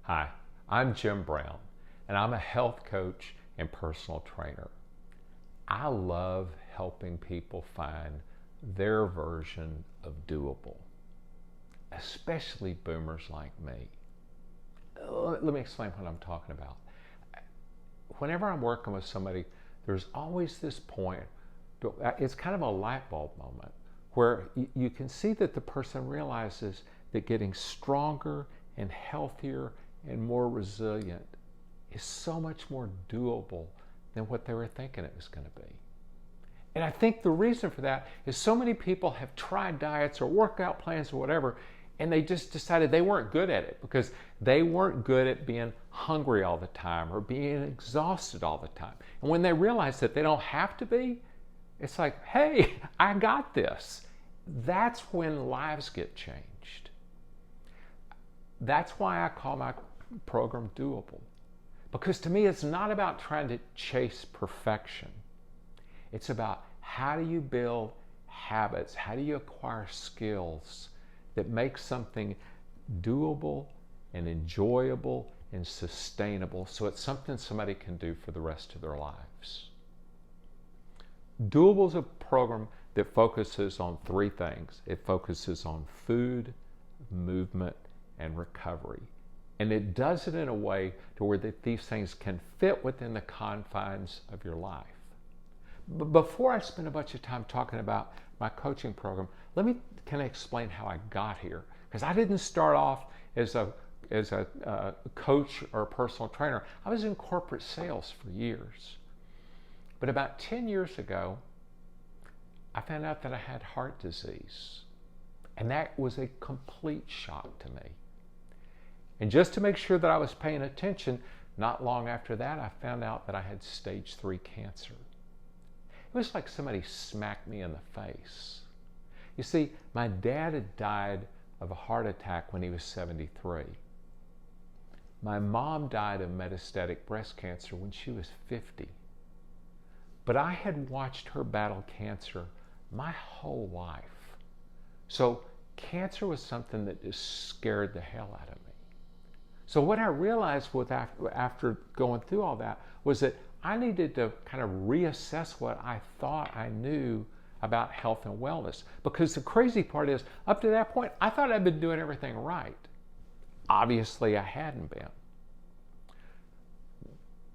Hi, I'm Jim Brown, and I'm a health coach and personal trainer. I love helping people find their version of doable, especially boomers like me. Let me explain what I'm talking about. Whenever I'm working with somebody, there's always this point, it's kind of a light bulb moment, where you can see that the person realizes that getting stronger and healthier and more resilient is so much more doable than what they were thinking it was going to be. And I think the reason for that is so many people have tried diets or workout plans or whatever, and they just decided they weren't good at it because they weren't good at being hungry all the time or being exhausted all the time. And when they realize that they don't have to be, it's like, hey, I got this. That's when lives get changed. That's why I call my program doable. Because to me, it's not about trying to chase perfection. It's about how do you build habits? How do you acquire skills that make something doable and enjoyable and sustainable so it's something somebody can do for the rest of their lives? Doable is a program that focuses on three things. It focuses on food, movement, and recovery. And it does it in a way to where these things can fit within the confines of your life. But before I spend a bunch of time talking about my coaching program, can I explain how I got here? Because I didn't start off as a coach or a personal trainer. I was in corporate sales for years. But about 10 years ago, I found out that I had heart disease. And that was a complete shock to me. And just to make sure that I was paying attention, not long after that, I found out that I had stage 3 cancer. It was like somebody smacked me in the face. You see, my dad had died of a heart attack when he was 73. My mom died of metastatic breast cancer when she was 50. But I had watched her battle cancer my whole life. So cancer was something that just scared the hell out of me. So what I realized after going through all that was that I needed to kind of reassess what I thought I knew about health and wellness. Because the crazy part is, up to that point, I thought I'd been doing everything right. Obviously, I hadn't been.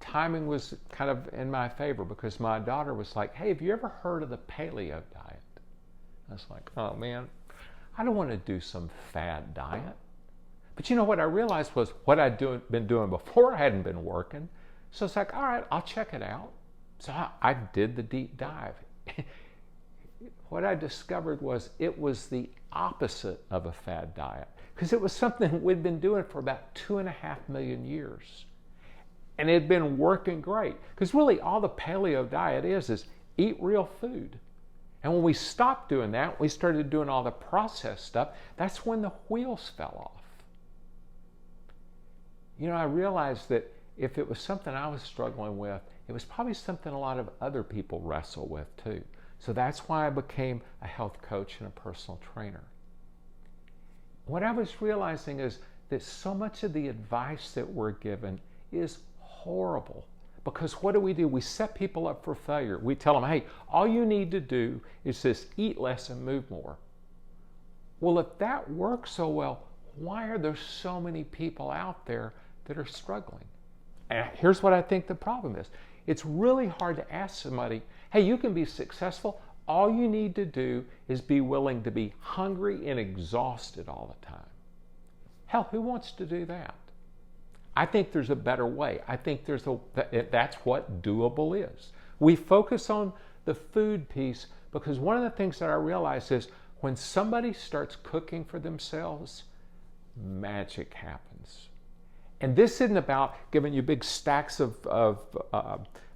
Timing was kind of in my favor because my daughter was like, hey, have you ever heard of the paleo diet? I was like, oh man, I don't want to do some fad diet. But you know what I realized was what I'd been doing before hadn't been working. So it's like, all right, I'll check it out. So I did the deep dive. What I discovered was it was the opposite of a fad diet because it was something we'd been doing for about 2.5 million years. And it had been working great because really all the paleo diet is eat real food. And when we stopped doing that, we started doing all the processed stuff, that's when the wheels fell off. You know, I realized that if it was something I was struggling with, it was probably something a lot of other people wrestle with too. So that's why I became a health coach and a personal trainer. What I was realizing is that so much of the advice that we're given is horrible. Because what do? We set people up for failure. We tell them, hey, all you need to do is just eat less and move more. Well, if that works so well, why are there so many people out there that are struggling? And here's what I think the problem is. It's really hard to ask somebody, hey, you can be successful. All you need to do is be willing to be hungry and exhausted all the time. Hell, who wants to do that? I think there's a better way. I think that's what doable is. We focus on the food piece because one of the things that I realize is when somebody starts cooking for themselves, magic happens. And this isn't about giving you big stacks of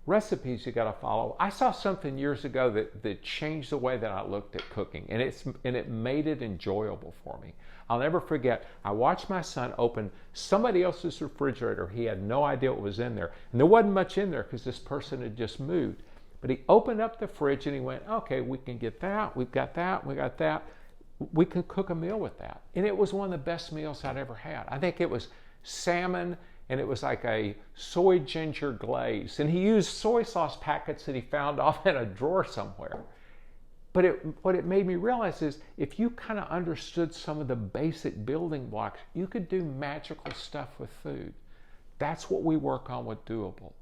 recipes you got to follow. I saw something years ago that changed the way that I looked at cooking, and it made it enjoyable for me. I'll never forget, I watched my son open somebody else's refrigerator. He had no idea what was in there. And there wasn't much in there because this person had just moved. But he opened up the fridge and he went, okay, we can get that, we've got that, we got that. We can cook a meal with that. And it was one of the best meals I'd ever had. I think it was salmon, and it was like a soy ginger glaze. And he used soy sauce packets that he found off in a drawer somewhere. But what it made me realize is if you kind of understood some of the basic building blocks, you could do magical stuff with food. That's what we work on with Doable.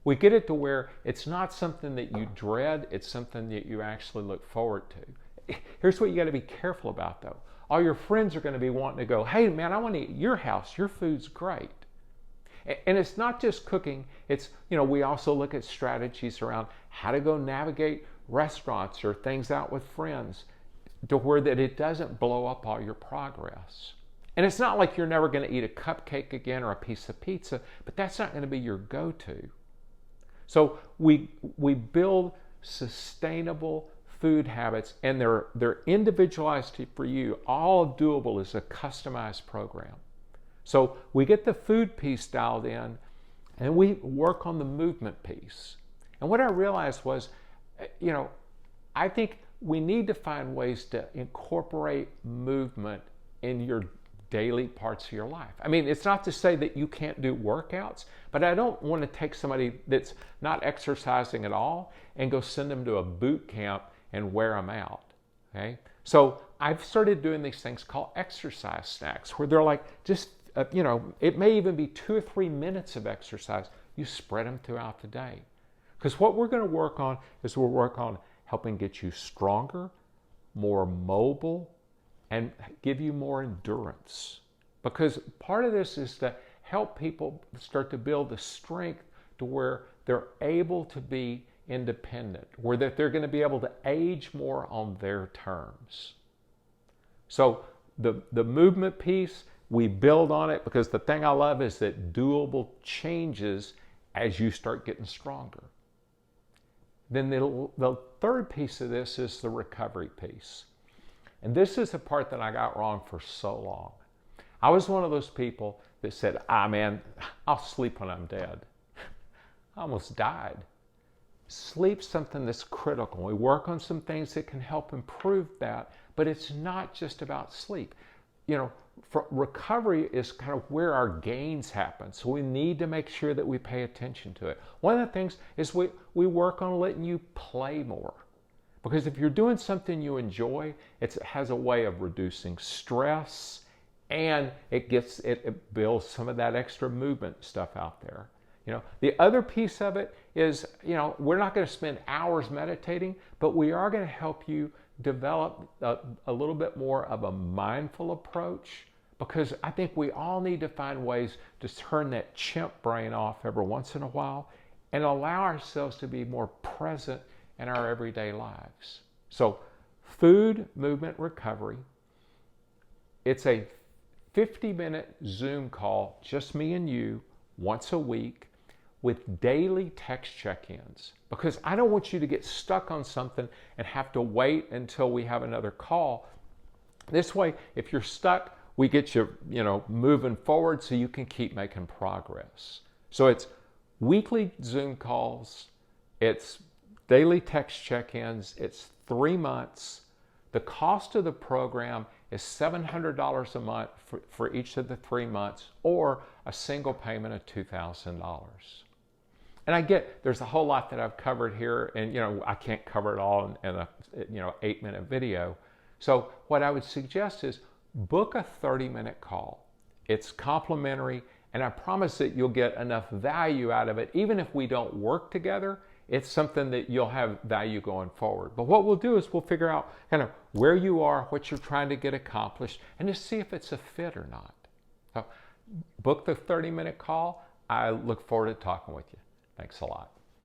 We get it to where it's not something that you dread, it's something that you actually look forward to. Here's what you got to be careful about though. All your friends are going to be wanting to go, hey man, I want to eat your house, your food's great. And it's not just cooking, it's, we also look at strategies around how to go navigate restaurants or things out with friends to where that it doesn't blow up all your progress. And it's not like you're never going to eat a cupcake again or a piece of pizza, but that's not going to be your go-to. So we build sustainable food habits, and they're individualized for you. All Doable is a customized program. So we get the food piece dialed in, and we work on the movement piece. And what I realized was, I think we need to find ways to incorporate movement in your daily parts of your life. I mean, it's not to say that you can't do workouts, but I don't want to take somebody that's not exercising at all and go send them to a boot camp and wear them out, okay? So I've started doing these things called exercise snacks, where they're like just, it may even be 2 or 3 minutes of exercise. You spread them throughout the day. Because what we're going to work on is we'll work on helping get you stronger, more mobile, and give you more endurance. Because part of this is to help people start to build the strength to where they're able to be independent, where that they're going to be able to age more on their terms. So the movement piece, we build on it because the thing I love is that Doable changes as you start getting stronger. Then the third piece of this is the recovery piece. And this is the part that I got wrong for so long. I was one of those people that said, man, I'll sleep when I'm dead. I almost died. Sleep's something that's critical. We work on some things that can help improve that, but it's not just about sleep. For recovery is kind of where our gains happen. So we need to make sure that we pay attention to it. One of the things is we work on letting you play more. Because if you're doing something you enjoy, it has a way of reducing stress, and it builds some of that extra movement stuff out there. The other piece of it is, we're not going to spend hours meditating, but we are going to help you develop a little bit more of a mindful approach, because I think we all need to find ways to turn that chimp brain off every once in a while and allow ourselves to be more present in our everyday lives. So food, movement, recovery. It's a 50-minute Zoom call, just me and you, once a week, with daily text check-ins, because I don't want you to get stuck on something and have to wait until we have another call. This way, if you're stuck, we get you, moving forward so you can keep making progress. So it's weekly Zoom calls, it's daily text check-ins, it's 3 months. The cost of the program is $700 a month for each of the 3 months, or a single payment of $2,000. And I get there's a whole lot that I've covered here, and I can't cover it all in a 8-minute video. So what I would suggest is book a 30-minute call. It's complimentary, and I promise that you'll get enough value out of it. Even if we don't work together, it's something that you'll have value going forward. But what we'll do is we'll figure out kind of where you are, what you're trying to get accomplished, and just see if it's a fit or not. So book the 30-minute call. I look forward to talking with you. Thanks a lot.